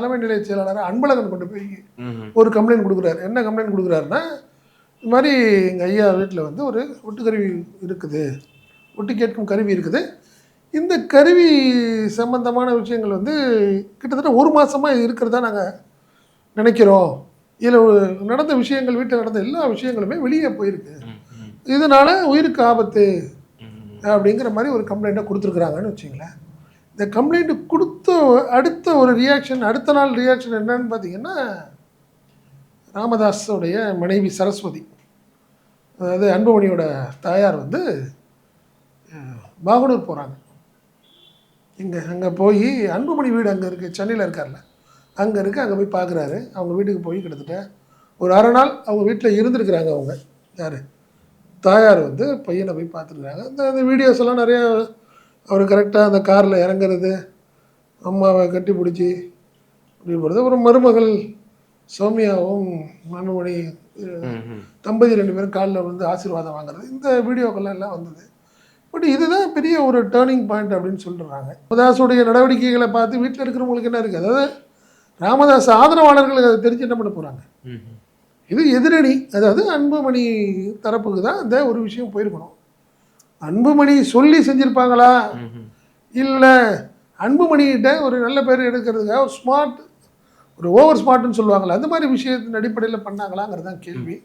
தலைமை நிலைய செயலாளர் அன்பழகன் கொண்டு போய் ஒரு கம்ப்ளைண்ட் கொடுக்குறாரு. என்ன கம்ப்ளைண்ட் கொடுக்குறாருன்னா, இது மாதிரி எங்கள் ஐயா வீட்டில் வந்து ஒரு ஒட்டுக்கருவி இருக்குது, ஒட்டு கேட்கும் கருவி இருக்குது. இந்த கருவி சம்பந்தமான விஷயங்கள் வந்து கிட்டத்தட்ட 1 மாதமாக இருக்கிறதா நாங்கள் நினைக்கிறோம். இதில் நடந்த விஷயங்கள், வீட்டில் நடந்த எல்லா விஷயங்களுமே வெளியே போயிருக்கு, இதனால் உயிருக்கு ஆபத்து அப்படிங்கிற மாதிரி ஒரு கம்ப்ளைண்ட்டை கொடுத்துருக்குறாங்கன்னு வச்சுங்களேன். இந்த கம்ப்ளைண்ட் கொடுத்த அடுத்த ஒரு ரியாக்ஷன், அடுத்த நாள் ரியாக்ஷன் என்னன்னு பார்த்தீங்கன்னா, ராமதாஸோடைய மனைவி சரஸ்வதி, அதாவது அன்புமணியோட தாயார் வந்து பாகனூர் போகிறாங்க. அங்கே போய் அன்புமணி வீடு அங்கே இருக்குது, சென்னையில் இருக்கார்ல, அங்கே இருக்குது. அங்கே போய் பார்க்குறாரு. அவங்க வீட்டுக்கு போய் கிட்டத்தட்ட ஒரு அரை நாள் அவங்க வீட்டில் இருந்துருக்குறாங்க. அவங்க யார், தாயார் வந்து பையனை போய் பார்த்துருக்குறாங்க. அந்த வீடியோஸ் எல்லாம் நிறையா, அவர் கரெக்டாக அந்த காரில் இறங்குறது, அம்மாவை கட்டி பிடிச்சி அப்படி போகிறது, ஒரு மருமகள் சௌமியாவும் அன்புமணி தம்பதி 2 பேரும் காலில் வந்து ஆசீர்வாதம் வாங்குறது, இந்த வீடியோக்கெல்லாம் எல்லாம் வந்தது. பட் இதுதான் பெரிய ஒரு டேர்னிங் பாயிண்ட் அப்படின்னு சொல்கிறாங்க. ராமதாஸுடைய நடவடிக்கைகளை பார்த்து வீட்டில் இருக்கிறவங்களுக்கு என்ன இருக்குது, அதாவது ராமதாஸ் ஆதரவாளர்களுக்கு அதை தெரிஞ்சு என்ன பண்ண போகிறாங்க. இது எதிரணி, அதாவது அன்புமணி தரப்புக்கு தான் இந்த ஒரு விஷயம் போயிருக்கணும். அன்புமணி சொல்லி செஞ்சுருப்பாங்களா, இல்லை அன்புமணிகிட்ட ஒரு நல்ல பேர் எடுக்கிறதுக்காக ஒரு ஸ்மார்ட், ஒரு ஓவர் ஸ்மார்ட்னு சொல்லுவாங்களா, அந்த மாதிரி விஷயத்தின் அடிப்படையில் பண்ணாங்களாங்கிறது தான் கேள்வி.